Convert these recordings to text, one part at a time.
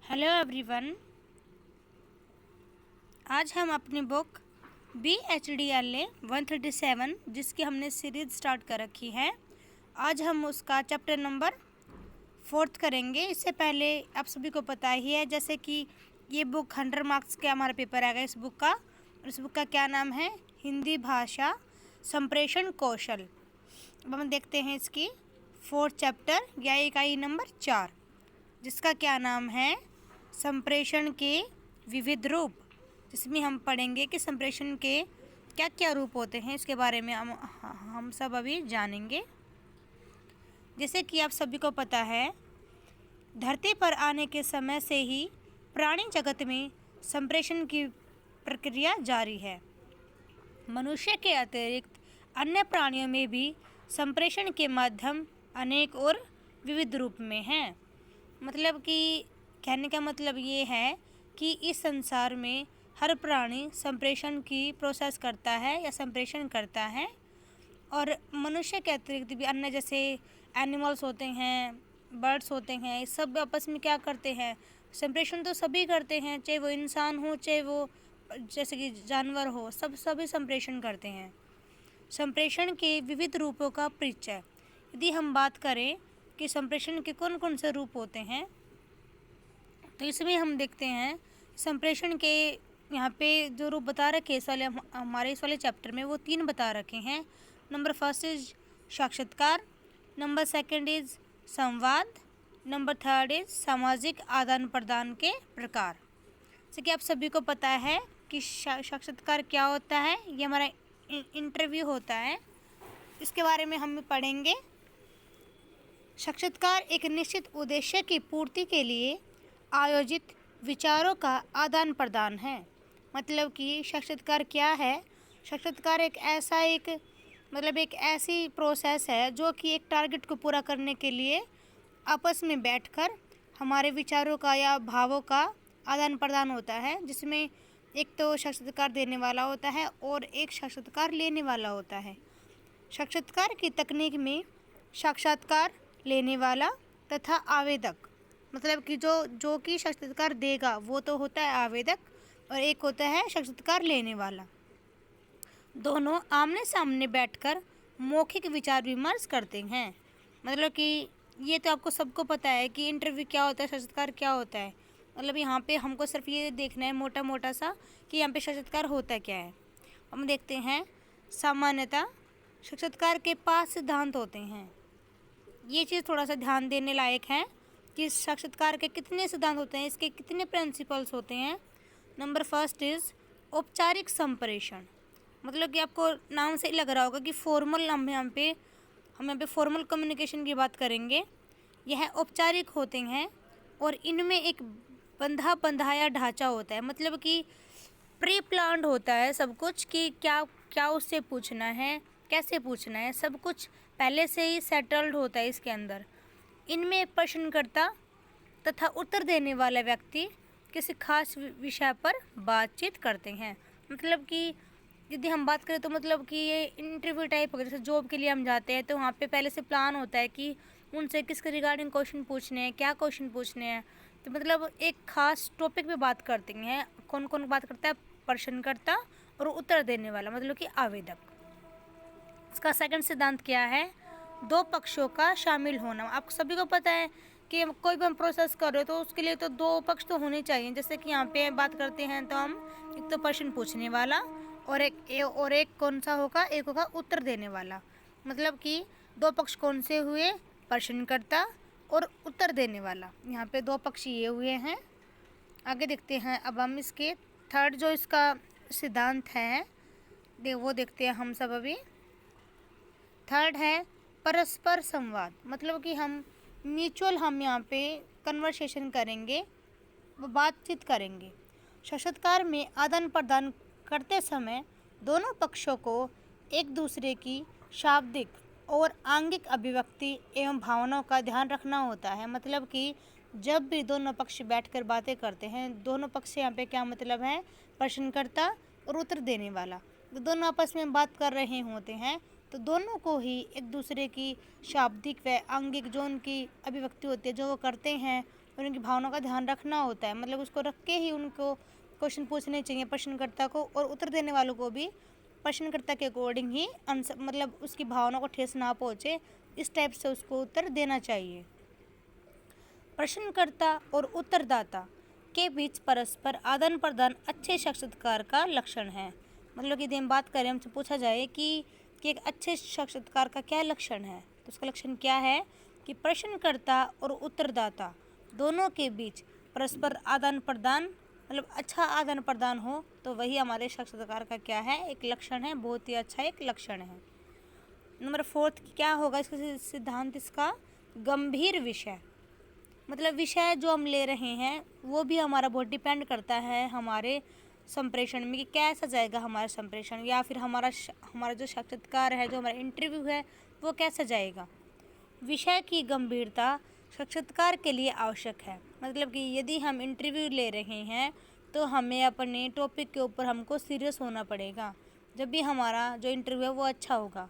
Hello everyone. आज हम अपनी बुक BHDLA 137 जिसकी हमने सीरीज स्टार्ट कर रखी है, आज हम उसका चैप्टर नंबर 4 करेंगे। इससे पहले आप सभी को पता ही है जैसे कि ये बुक 100 मार्क्स का हमारा पेपर आएगा इस बुक का, और इस बुक का क्या नाम है, हिंदी भाषा संप्रेषण कौशल। अब हम देखते हैं इसकी 4th चैप्टर या इकाई नंबर 4 जिसका क्या नाम है, संप्रेषण के विविध रूप, जिसमें हम पढ़ेंगे कि संप्रेषण के क्या क्या रूप होते हैं। इसके बारे में हम सब अभी जानेंगे। जैसे कि आप सभी को पता है, धरती पर आने के समय से ही प्राणी जगत में संप्रेषण की प्रक्रिया जारी है। मनुष्य के अतिरिक्त अन्य प्राणियों में भी संप्रेषण के माध्यम अनेक और विविध रूप में हैं। मतलब कि कहने का मतलब ये है कि इस संसार में हर प्राणी संप्रेषण की प्रोसेस करता है या संप्रेषण करता है, और मनुष्य के अतिरिक्त भी अन्य जैसे एनिमल्स होते हैं, बर्ड्स होते हैं, सब आपस में क्या करते हैं, संप्रेषण तो सभी करते हैं, चाहे वो इंसान हो चाहे वो जैसे कि जानवर हो, सभी संप्रेषण करते हैं। संप्रेषण के विविध रूपों का परिचय, यदि हम बात करें कि संप्रेषण के कौन कौन से रूप होते हैं, तो इसमें हम देखते हैं संप्रेषण के यहाँ पे जो रूप बता रखे इस वाले हमारे इस वाले चैप्टर में, वो 3 बता रखे हैं। नंबर 1 इज साक्षात्कार, नंबर 2 इज संवाद, नंबर 3 इज सामाजिक आदान प्रदान के प्रकार। जैसे कि आप सभी को पता है कि साक्षात्कार क्या होता है, ये हमारा इंटरव्यू होता है, इसके बारे में हम पढ़ेंगे। साक्षात्कार एक निश्चित उद्देश्य की पूर्ति के लिए आयोजित विचारों का आदान प्रदान है। मतलब कि साक्षात्कार क्या है, साक्षात्कार एक ऐसी प्रोसेस है जो कि एक टारगेट को पूरा करने के लिए आपस में बैठकर हमारे विचारों का या भावों का आदान प्रदान होता है, जिसमें एक तो साक्षात्कार देने वाला होता है और एक साक्षात्कार लेने वाला होता है। साक्षात्कार की तकनीक में साक्षात्कार लेने वाला तथा आवेदक, मतलब कि जो कि साक्षात्कार देगा वो तो होता है आवेदक, और एक होता है साक्षात्कार लेने वाला। दोनों आमने सामने बैठकर मौखिक विचार विमर्श करते हैं। मतलब कि ये तो आपको सबको पता है कि इंटरव्यू क्या होता है, साक्षात्कार क्या होता है। मतलब यहाँ पे हमको सिर्फ ये देखना है मोटा मोटा सा कि यहाँ पे साक्षात्कार होता क्या है। हम देखते हैं, सामान्यतः साक्षात्कार के 5 सिद्धांत होते हैं। ये चीज़ थोड़ा सा ध्यान देने लायक है कि साक्षात्कार के कितने सिद्धांत होते हैं, इसके कितने प्रिंसिपल्स होते हैं। नंबर 1 इज औपचारिक संप्रेषण। मतलब कि आपको नाम से ही लग रहा होगा कि फॉर्मल, हम यहाँ पे फॉर्मल कम्युनिकेशन की बात करेंगे। यह औपचारिक होते हैं और इनमें एक बंधाया ढांचा होता है। मतलब कि प्री प्लान्ड होता है सब कुछ कि क्या क्या उससे पूछना है, कैसे पूछना है, सब कुछ पहले से ही सेटल्ड होता है इसके अंदर। इनमें प्रश्नकर्ता तथा उत्तर देने वाला व्यक्ति किसी खास विषय पर बातचीत करते हैं। मतलब कि यदि हम बात करें तो मतलब कि ये इंटरव्यू टाइप हो गया। जैसे जॉब के लिए हम जाते हैं तो वहाँ पे पहले से प्लान होता है कि उनसे किसके रिगार्डिंग क्वेश्चन पूछने हैं, क्या क्वेश्चन पूछने हैं। तो मतलब एक खास टॉपिक पे बात करते हैं। कौन कौन बात करता है, प्रश्नकर्ता और उत्तर देने वाला, मतलब कि आवेदक। इसका 2nd सिद्धांत क्या है, 2 पक्षों का शामिल होना। आपको सभी को पता है कि कोई भी हम प्रोसेस कर रहे हो तो उसके लिए तो 2 पक्ष तो होने चाहिए। जैसे कि यहाँ पे बात करते हैं तो हम एक तो प्रश्न पूछने वाला और एक कौन सा होगा, एक होगा उत्तर देने वाला। मतलब कि 2 पक्ष कौन से हुए, प्रश्नकर्ता और उत्तर देने वाला। यहाँ पे 2 पक्ष ये हुए हैं। आगे देखते हैं अब हम इसके 3rd जो इसका सिद्धांत है वो देखते हैं हम सब अभी। 3rd है परस्पर संवाद। मतलब कि हम म्यूचुअल, हम यहाँ पे कन्वर्सेशन करेंगे, वो बातचीत करेंगे। साक्षात्कार में आदान प्रदान करते समय दोनों पक्षों को एक दूसरे की शाब्दिक और आंगिक अभिव्यक्ति एवं भावनाओं का ध्यान रखना होता है। मतलब कि जब भी दोनों पक्ष बैठकर बातें करते हैं, दोनों पक्ष से यहाँ पे क्या मतलब है, प्रश्नकर्ता और उत्तर देने वाला, तो दोनों आपस में बात कर रहे होते हैं, तो दोनों को ही एक दूसरे की शाब्दिक व आंगिक जो उनकी अभिव्यक्ति होती है जो वो करते हैं, और उनकी भावनाओं का ध्यान रखना होता है। मतलब उसको रख के ही उनको क्वेश्चन पूछने चाहिए प्रश्नकर्ता को, और उत्तर देने वालों को भी प्रश्नकर्ता के अकॉर्डिंग ही आंसर, मतलब उसकी भावना को ठेस ना पहुँचे, इस टाइप से उसको उत्तर देना चाहिए। प्रश्नकर्ता और उत्तरदाता के बीच परस्पर आदान प्रदान अच्छे साक्षात्कार का लक्षण है। मतलब यदि हम बात करें, हमसे पूछा जाए कि एक अच्छे साक्षात्कार का क्या लक्षण है, तो उसका लक्षण क्या है कि प्रश्नकर्ता और उत्तरदाता दोनों के बीच परस्पर आदान प्रदान, मतलब अच्छा आदान प्रदान हो, तो वही हमारे साक्षात्कार का क्या है, एक लक्षण है, बहुत ही अच्छा एक लक्षण है। नंबर 4 क्या होगा इसका सिद्धांत, इसका गंभीर विषय, मतलब विषय जो हम ले रहे हैं वो भी हमारा बहुत डिपेंड करता है हमारे संप्रेषण में कि कैसा जाएगा हमारा संप्रेषण, या फिर हमारा जो साक्षात्कार है, जो हमारा इंटरव्यू है, वो कैसा जाएगा। विषय की गंभीरता साक्षात्कार के लिए आवश्यक है। मतलब कि यदि हम इंटरव्यू ले रहे हैं तो हमें अपने टॉपिक के ऊपर हमको सीरियस होना पड़ेगा, जब भी हमारा जो इंटरव्यू है वो अच्छा होगा।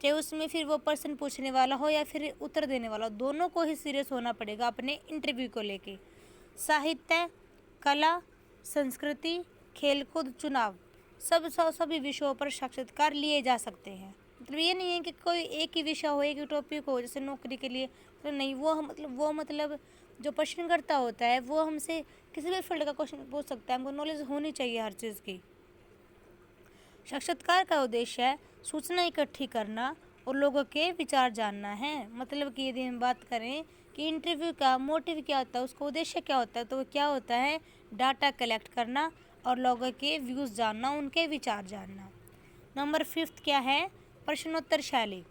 चाहे उसमें फिर वो पर्सन पूछने वाला हो या फिर उत्तर देने वाला हो, दोनों को ही सीरियस होना पड़ेगा अपने इंटरव्यू को लेके। साहित्य, कला, संस्कृति, खेलकूद, चुनाव, सभी विषयों पर साक्षात्कार लिए जा सकते हैं। मतलब ये नहीं है कि कोई एक ही विषय हो, एक ही टॉपिक हो, जैसे नौकरी के लिए तो नहीं, वो मतलब जो प्रश्नकर्ता होता है वो हमसे किसी भी फील्ड का क्वेश्चन पूछ सकता है, हमको नॉलेज होनी चाहिए हर चीज़ की। साक्षात्कार का उद्देश्य है सूचना इकट्ठी करना और लोगों के विचार जानना है। मतलब कि यदि हम बात करें कि इंटरव्यू का मोटिव क्या होता है, उसका उद्देश्य क्या होता है, तो वो क्या होता है, डाटा कलेक्ट करना और लोगों के व्यूज़ जानना, उनके विचार जानना। नंबर 5 क्या है, प्रश्नोत्तर शैली,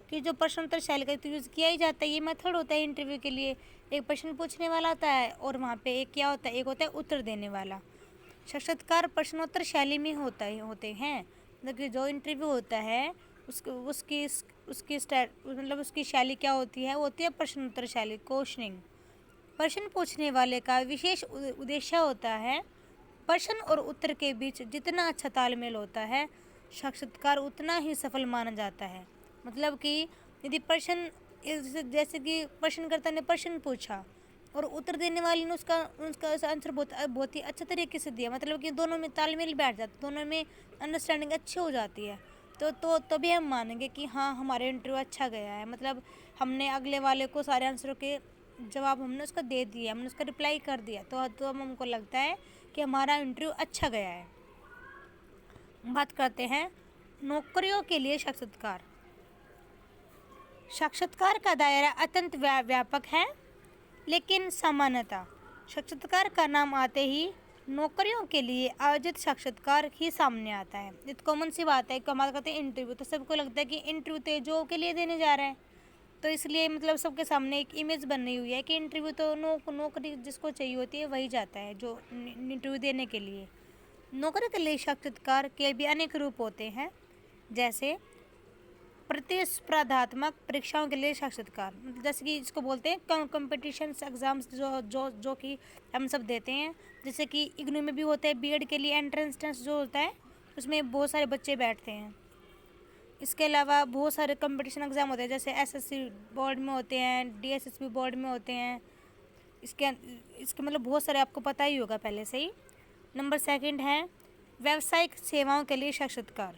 कि जो प्रश्नोत्तर शैली का तो यूज़ किया ही जाता है, ये मेथड होता है इंटरव्यू के लिए। एक प्रश्न पूछने वाला होता है और वहाँ पे एक क्या होता है, एक होता है उत्तर देने वाला। साक्षात्कार प्रश्नोत्तर शैली में होते हैं। मतलब कि जो इंटरव्यू होता है उसकी शैली क्या होती है, वो होती है प्रश्नोत्तर शैली, क्वेश्चनिंग। प्रश्न पूछने वाले का विशेष उद्देश्य होता है प्रश्न और उत्तर के बीच जितना अच्छा तालमेल होता है, साक्षात्कार उतना ही सफल माना जाता है। मतलब कि यदि प्रश्न, जैसे कि प्रश्नकर्ता ने प्रश्न पूछा और उत्तर देने वाले ने उसका आंसर बहुत ही अच्छे तरीके से दिया, मतलब कि दोनों में तालमेल बैठ जाता है, दोनों में अंडरस्टैंडिंग अच्छी हो जाती है, तो तभी हम मानेंगे कि हाँ हमारे इंटरव्यू अच्छा गया है। मतलब हमने अगले वाले को सारे आंसरों के जवाब हमने उसका दे दिया, हमने उसका रिप्लाई कर दिया, तो हमको लगता है कि हमारा इंटरव्यू अच्छा गया है। बात करते हैं नौकरियों के लिए साक्षात्कार। साक्षात्कार का दायरा अत्यंत व्यापक है, लेकिन सामान्यतः साक्षात्कार का नाम आते ही नौकरियों के लिए आयोजित साक्षात्कार ही सामने आता है। ये तो कॉमन सी बात है, बात करते हैं इंटरव्यू, तो सबको लगता है कि इंटरव्यू तो जॉब के लिए देने जा रहे हैं, तो इसलिए मतलब सबके सामने एक इमेज बनी हुई है कि इंटरव्यू तो नौकरी जिसको चाहिए होती है वही जाता है जो इंटरव्यू देने के लिए। नौकरी के लिए साक्षात्कार के भी अनेक रूप होते हैं, जैसे प्रतिस्पर्धात्मक परीक्षाओं के लिए साक्षात्कार, जैसे कि इसको बोलते हैं कंपटीशन एग्ज़ाम्स जो कि हम सब देते हैं। जैसे कि इग्नू में भी होता है, बीएड के लिए एंट्रेंस टेस्ट जो होता है उसमें बहुत सारे बच्चे बैठते हैं। इसके अलावा बहुत सारे कंपटीशन एग्ज़ाम होते हैं, जैसे एसएससी बोर्ड में होते हैं, डीएसएसबी बोर्ड में होते हैं। इसके मतलब बहुत सारे आपको पता ही होगा पहले से ही। नंबर 2 है व्यावसायिक सेवाओं के लिए साक्षात्कार,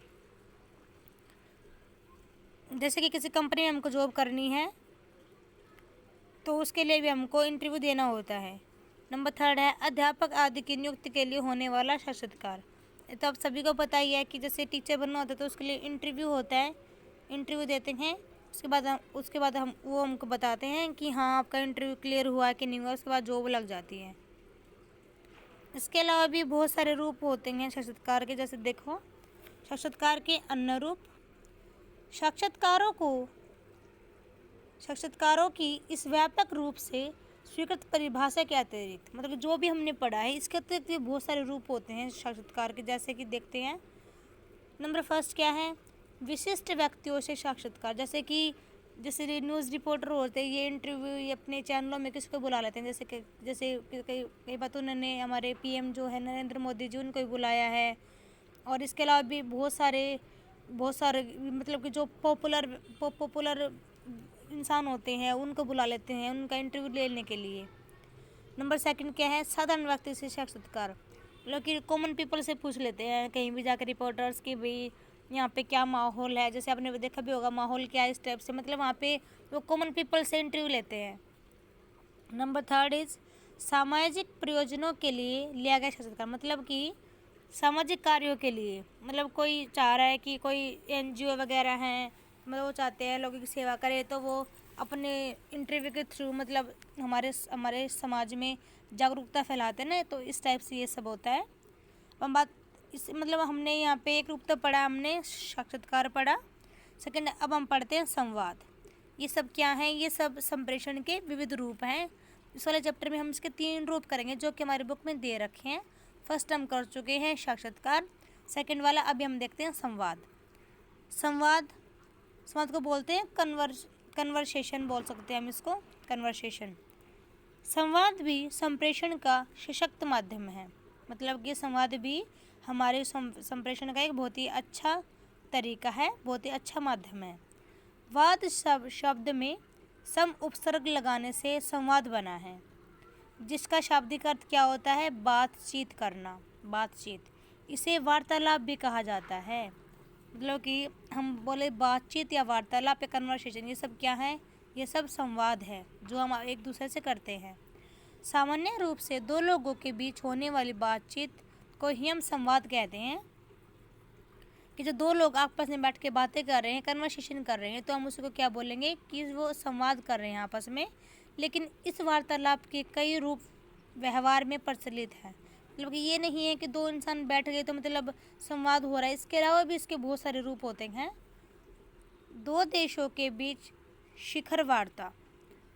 जैसे कि किसी कंपनी में हमको जॉब करनी है तो उसके लिए भी हमको इंटरव्यू देना होता है। नंबर 3 है अध्यापक आदि की नियुक्ति के लिए होने वाला साक्षात्कार। तो आप सभी को पता ही है कि जैसे टीचर बनना होता है तो उसके लिए इंटरव्यू होता है, इंटरव्यू देते हैं, उसके बाद हम वो हमको बताते हैं कि हाँ आपका इंटरव्यू क्लियर हुआ कि नहीं हुआ, उसके बाद जॉब लग जाती है। इसके अलावा भी बहुत सारे रूप होते हैं साक्षात्कार के, जैसे देखो साक्षात्कार के अन्य रूप। साक्षात्कारों की इस व्यापक रूप से स्वीकृत परिभाषा के अतिरिक्त, मतलब जो भी हमने पढ़ा है इसके अतिरिक्त भी बहुत सारे रूप होते हैं साक्षात्कार के, जैसे कि देखते हैं। नंबर 1 क्या है, विशिष्ट व्यक्तियों से साक्षात्कार, जैसे न्यूज़ रिपोर्टर होते हैं, ये इंटरव्यू ये अपने चैनलों में किसको बुला लेते हैं, जैसे कई बात उन्होंने हमारे पीएम जो है नरेंद्र मोदी जी उनको भी बुलाया है। और इसके अलावा भी बहुत सारे मतलब कि जो पॉपुलर इंसान होते हैं उनको बुला लेते हैं उनका इंटरव्यू लेने के लिए। नंबर सेकंड क्या है, साधारण व्यक्ति से साक्षात्कार, मतलब कि कॉमन पीपल से पूछ लेते हैं कहीं भी जाकर रिपोर्टर्स की भी यहाँ पे क्या माहौल है, जैसे आपने देखा भी होगा माहौल क्या है इस टाइप से, मतलब वहाँ पे वो कॉमन पीपल से इंटरव्यू लेते हैं। नंबर थर्ड इज सामाजिक प्रयोजनों के लिए लिया गया साक्षात्कार, मतलब कि सामाजिक कार्यों के लिए, मतलब कोई चाह रहा है कि कोई एनजीओ वगैरह हैं, मतलब वो चाहते हैं लोगों की सेवा करे, तो वो अपने इंटरव्यू के थ्रू मतलब हमारे समाज में जागरूकता फैलाते हैं ना, तो इस टाइप से ये सब होता है। हम बात इस मतलब हमने यहाँ पे एक रूप तो पढ़ा, हमने साक्षात्कार पढ़ा। सेकंड अब हम पढ़ते हैं संवाद। ये सब क्या है, ये सब संप्रेषण के विविध रूप हैं। इस वाले चैप्टर में हम इसके 3 रूप करेंगे जो कि हमारी बुक में दे रखे हैं। फर्स्ट हम कर चुके हैं साक्षात्कार, सेकंड वाला अभी हम देखते हैं संवाद। संवाद को बोलते हैं कन्वर्सेशन बोल सकते हैं हम इसको, कन्वर्सेशन। संवाद भी संप्रेषण का सशक्त माध्यम है, मतलब कि संवाद भी हमारे संप्रेषण का एक बहुत ही अच्छा तरीका है, बहुत ही अच्छा माध्यम है। वाद शब्द में सम उपसर्ग लगाने से संवाद बना है, जिसका शाब्दिक अर्थ क्या होता है, बातचीत करना, बातचीत। इसे वार्तालाप भी कहा जाता है, मतलब कि हम बोले बातचीत या वार्तालाप या कन्वर्सेशन, ये सब क्या है, ये सब संवाद है जो हम एक दूसरे से करते हैं। सामान्य रूप से दो लोगों के बीच होने वाली बातचीत को ही हम संवाद कहते हैं, कि जो दो लोग आपस में बैठ के बातें कर रहे हैं, कन्वर्सेशन कर रहे हैं, तो हम उसको क्या बोलेंगे कि वो संवाद कर रहे हैं आपस में। लेकिन इस वार्तालाप के कई रूप व्यवहार में प्रचलित है, मतलब कि ये नहीं है कि दो इंसान बैठ गए तो मतलब संवाद हो रहा है, इसके अलावा भी इसके बहुत सारे रूप होते हैं। दो देशों के बीच शिखर वार्ता,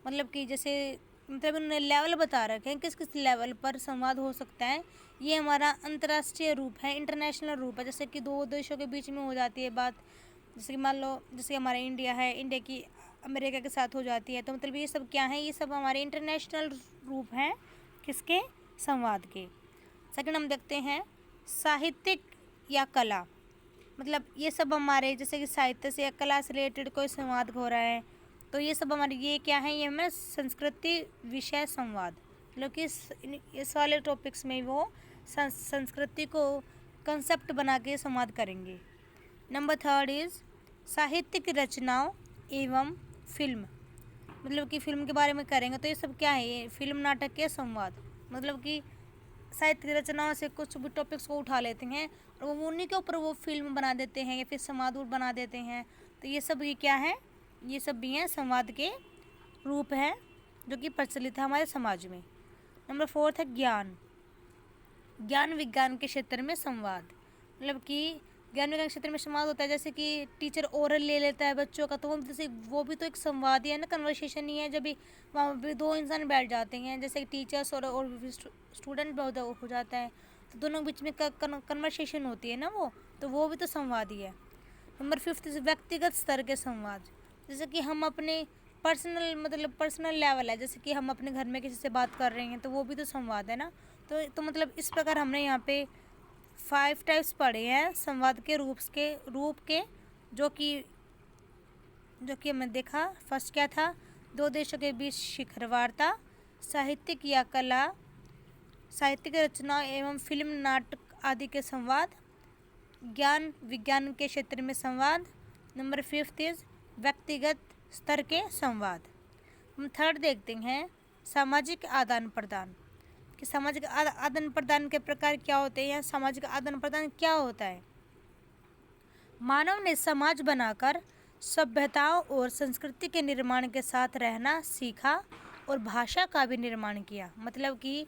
मतलब कि जैसे मतलब उन्होंने लेवल बता रखे हैं किस किस लेवल पर संवाद हो सकता है। ये हमारा अंतर्राष्ट्रीय रूप है, इंटरनेशनल रूप है, जैसे कि दो देशों के बीच में हो जाती है बात, जैसे कि मान लो जैसे हमारा इंडिया है, इंडिया की अमेरिका के साथ हो जाती है, तो मतलब ये सब क्या है, ये सब हमारे इंटरनेशनल रूप हैं किसके, संवाद के। सेकंड हम देखते हैं साहित्यिक या कला, मतलब ये सब हमारे जैसे कि साहित्य से या कला से रिलेटेड कोई संवाद हो रहा है, तो ये सब हमारे ये क्या है, ये हमें संस्कृति विषय संवाद, मतलब कि इस वाले टॉपिक्स में वो संस्कृति को कंसेप्ट बना के संवाद करेंगे। नंबर थर्ड इज साहित्यिक रचनाओं एवं फिल्म, मतलब कि फिल्म के बारे में करेंगे, तो ये सब क्या है, ये फिल्म नाटक के संवाद, मतलब कि साहित्य रचनाओं से कुछ भी टॉपिक्स को उठा लेते हैं और वो उन्हीं के ऊपर वो फिल्म बना देते हैं या फिर संवाद बना देते हैं, तो ये सब ये क्या है, ये सब भी हैं संवाद के रूप हैं जो कि प्रचलित है हमारे समाज में। नंबर फोर्थ है ज्ञान विज्ञान के क्षेत्र में संवाद, मतलब कि ज्ञान विज्ञान के क्षेत्र में संवाद होता है, जैसे कि टीचर ओरल ले लेता है बच्चों का, तो वो भी तो एक संवाद ही है ना, कन्वर्सेशन ही है। जब भी वहाँ पे दो इंसान बैठ जाते हैं, जैसे कि टीचर्स और स्टूडेंट हो जाता है, तो दोनों के बीच में कन्वर्सेशन होती है ना, तो वो भी तो संवाद ही है। नंबर फिफ्थ व्यक्तिगत स्तर के संवाद, जैसे कि हम अपने पर्सनल लेवल है, जैसे कि हम अपने घर में किसी से बात कर रहे हैं, तो वो भी तो संवाद है ना। तो मतलब इस प्रकार हमने यहाँ पे 5 टाइप्स पढ़े हैं संवाद के रूप के जो कि हमने देखा। फर्स्ट क्या था, दो देशों के बीच शिखर वार्ता, साहित्यिक या कला, साहित्यिक रचना एवं फिल्म नाटक आदि के संवाद, ज्ञान विज्ञान के क्षेत्र में संवाद। नंबर फिफ्थ इज व्यक्तिगत स्तर के संवाद। हम थर्ड देखते हैं सामाजिक आदान प्रदान, कि सामाजिक आदान प्रदान के प्रकार क्या होते हैं, सामाजिक आदान प्रदान क्या होता है। मानव ने समाज बनाकर सभ्यताओं और संस्कृति के निर्माण के साथ रहना सीखा और भाषा का भी निर्माण किया, मतलब कि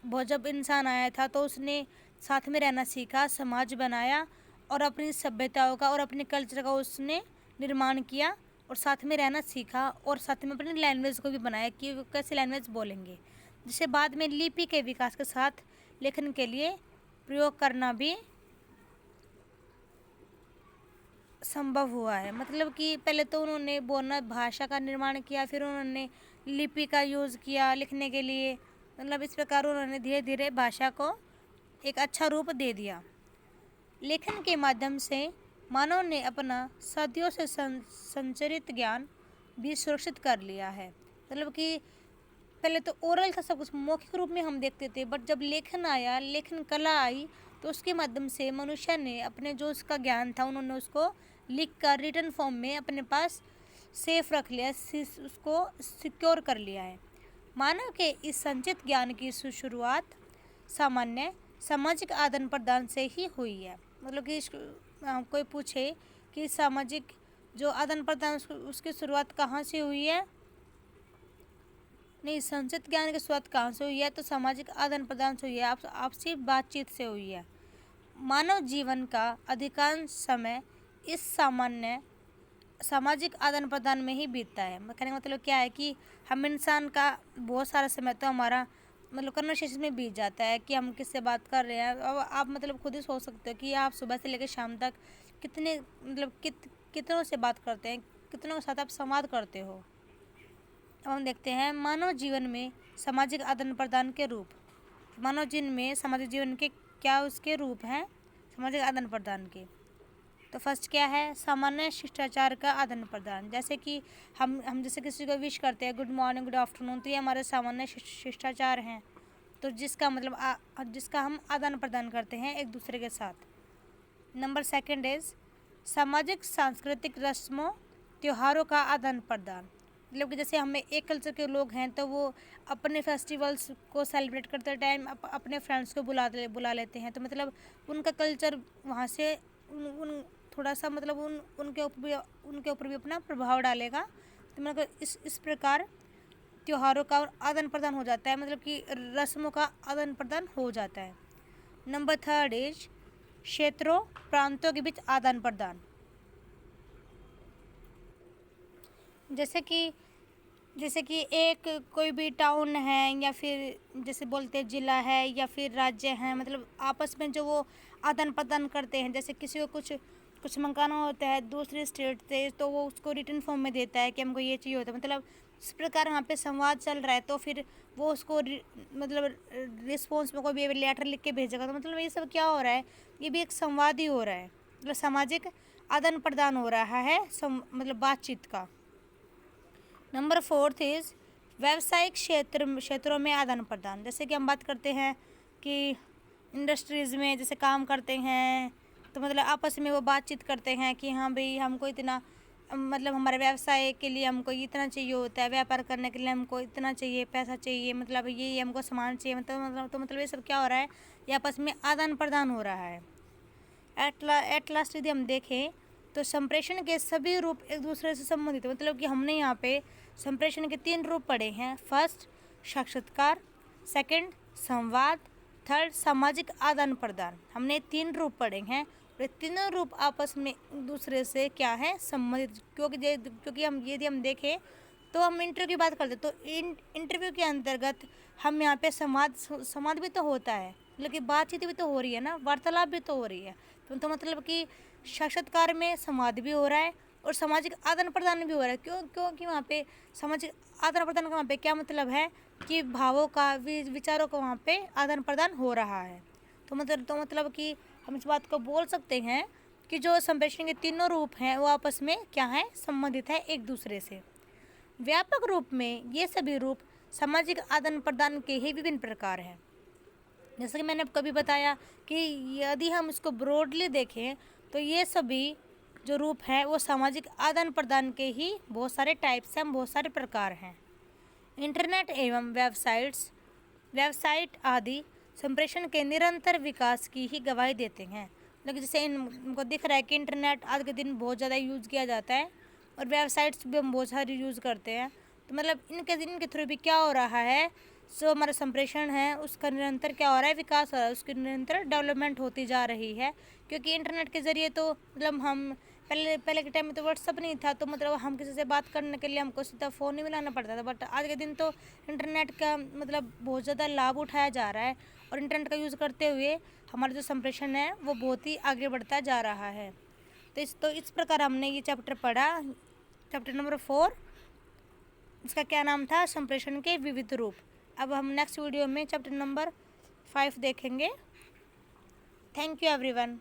वो जब इंसान आया था तो उसने साथ में रहना सीखा, समाज बनाया और अपनी सभ्यताओं का और अपने कल्चर का उसने निर्माण किया और साथ में रहना सीखा और साथ में अपनी लैंग्वेज को भी बनाया कि वो कैसे लैंग्वेज बोलेंगे, जिसे बाद में लिपि के विकास के साथ लेखन के लिए प्रयोग करना भी संभव हुआ है। मतलब कि पहले तो उन्होंने बोलना भाषा का निर्माण किया, फिर उन्होंने लिपि का यूज़ किया लिखने के लिए, मतलब इस प्रकार उन्होंने धीरे धीरे भाषा को एक अच्छा रूप दे दिया। लेखन के माध्यम से मानव ने अपना सदियों से संचरित ज्ञान भी सुरक्षित कर लिया है, मतलब कि पहले तो ओरल था सब कुछ, मौखिक रूप में हम देखते थे, बट जब लेखन आया, लेखन कला आई, तो उसके माध्यम से मनुष्य ने अपने जो उसका ज्ञान था उन्होंने उसको लिख कर रिटन फॉर्म में अपने पास सेफ रख लिया, उसको सिक्योर कर लिया है। मानव के इस संचित ज्ञान की शुरुआत सामान्य सामाजिक आदान प्रदान से ही हुई है। मतलब कि कोई पूछे कि सामाजिक जो आदान प्रदान उसकी शुरुआत कहाँ से हुई है, नहीं, संचित ज्ञान की शुरुआत कहाँ से हुई है, तो सामाजिक आदान प्रदान से हुई है, आपसी बातचीत से हुई है। मानव जीवन का अधिकांश समय इस सामान्य सामाजिक आदान प्रदान में ही बीतता है। कहने का मतलब क्या है कि हम इंसान का बहुत सारा समय तो हमारा मतलब कन्वर्सेशन में बीत जाता है कि हम किससे बात कर रहे हैं। अब आप मतलब खुद ही सोच सकते हो कि आप सुबह से लेकर शाम तक कितने मतलब कितनों से बात करते हैं, कितनों के साथ आप संवाद करते हो। अब हम देखते हैं मानव जीवन में सामाजिक आदान प्रदान के रूप। मानव जीवन में सामाजिक जीवन के क्या उसके रूप हैं सामाजिक आदान प्रदान के। तो फर्स्ट क्या है, सामान्य शिष्टाचार का आदान प्रदान। जैसे कि हम जैसे किसी को विश करते हैं गुड मॉर्निंग, गुड आफ्टरनून, तो ये हमारे सामान्य शिष्टाचार हैं, तो जिसका मतलब जिसका हम आदान प्रदान करते हैं एक दूसरे के साथ। नंबर सेकंड इज सामाजिक सांस्कृतिक रस्मों त्योहारों का आदान प्रदान। मतलब कि जैसे हमें एक कल्चर के लोग हैं तो वो अपने फेस्टिवल्स को सेलिब्रेट करते टाइम अपने फ्रेंड्स को बुला लेते हैं, तो मतलब उनका कल्चर वहाँ से उन थोड़ा सा मतलब उनके ऊपर भी अपना प्रभाव डालेगा। तो मतलब इस प्रकार त्योहारों का आदान प्रदान हो जाता है, मतलब कि रस्मों का आदान प्रदान हो जाता है। नंबर थर्ड इज क्षेत्रों प्रांतों के बीच आदान प्रदान। जैसे कि एक कोई भी टाउन है या फिर जैसे बोलते हैं ज़िला है या फिर राज्य है, मतलब आपस में जो वो आदान प्रदान करते हैं। जैसे किसी को कुछ मंगाना होता है दूसरे स्टेट से, तो वो उसको रिटन फॉर्म में देता है कि हमको ये चाहिए होता है। मतलब इस प्रकार वहाँ पे संवाद चल रहा है, तो फिर वो उसको मतलब रिस्पॉन्स में कोई भी लेटर लिख के भेजेगा। तो मतलब ये सब क्या हो रहा है, ये भी एक संवाद ही हो रहा है, मतलब सामाजिक आदान प्रदान हो रहा है मतलब बातचीत का। नंबर फोर्थ इज़ व्यावसायिक क्षेत्रों में आदान प्रदान। जैसे कि हम बात करते हैं कि इंडस्ट्रीज़ में जैसे काम करते हैं, तो मतलब आपस में वो बातचीत करते हैं कि हाँ भाई हमको इतना मतलब हमारे व्यवसाय के लिए हमको इतना चाहिए होता है, व्यापार करने के लिए हमको इतना चाहिए, पैसा चाहिए, मतलब ये हमको सामान चाहिए, मतलब ये सब क्या हो रहा है, ये आपस में आदान प्रदान हो रहा है। एट लास्ट यदि हम देखें तो संप्रेषण के सभी रूप एक दूसरे से संबंधित है। मतलब कि हमने यहाँ पे संप्रेषण के 3 रूप पढ़े हैं। फर्स्ट साक्षात्कार, सेकंड संवाद, थर्ड सामाजिक आदान प्रदान। हमने 3 रूप पढ़े हैं और ये तीनों रूप आपस में एक दूसरे से क्या है संबंधित। क्योंकि यदि हम देखें तो हम इंटरव्यू की बात करते तो इंटरव्यू के अंतर्गत हम यहाँ पे संवाद भी तो होता है, मतलब कि बातचीत भी तो हो रही है ना, वार्तालाप भी तो हो रही है। तो मतलब कि साक्षात्कार में संवाद भी हो रहा है और सामाजिक आदान प्रदान भी हो रहा है। क्योंकि वहाँ पे सामाजिक आदान प्रदान का वहाँ पे क्या मतलब है कि भावों का विचारों का वहाँ पे आदान प्रदान हो रहा है। तो मतलब कि हम इस बात को बोल सकते हैं कि जो संप्रेषण के तीनों रूप हैं वो आपस में क्या है संबंधित है एक दूसरे से। व्यापक रूप में ये सभी रूप सामाजिक आदान प्रदान के ही विभिन्न प्रकार हैं। जैसे कि मैंने कभी बताया कि यदि हम इसको ब्रॉडली देखें तो ये सभी जो रूप हैं वो सामाजिक आदान प्रदान के ही बहुत सारे टाइप्स हैं, बहुत सारे प्रकार हैं। इंटरनेट एवं वेबसाइट आदि संप्रेषण के निरंतर विकास की ही गवाही देते हैं। लेकिन जैसे इनको दिख रहा है कि इंटरनेट आज के दिन बहुत ज़्यादा यूज़ किया जाता है और वेबसाइट्स भी हम बहुत सारी यूज़ करते हैं। तो मतलब इनके थ्रू भी क्या हो रहा है, जो हमारा संप्रेषण है उसका निरंतर क्या हो रहा है विकास हो रहा है, उसकी निरंतर डेवलपमेंट होती जा रही है। क्योंकि इंटरनेट के ज़रिए तो मतलब हम पहले के टाइम में तो व्हाट्सअप नहीं था, तो मतलब हम किसी से बात करने के लिए हमको सीधा फ़ोन ही मिलाना पड़ता था। बट आज के दिन तो इंटरनेट का मतलब बहुत ज़्यादा लाभ उठाया जा रहा है और इंटरनेट का यूज़ करते हुए हमारा जो संप्रेषण है वो बहुत ही आगे बढ़ता जा रहा है। तो इस प्रकार हमने ये चैप्टर पढ़ा, चैप्टर नंबर 4, इसका क्या नाम था, संप्रेषण के विविध रूप। अब हम नेक्स्ट वीडियो में चैप्टर नंबर 5 देखेंगे। Thank you everyone.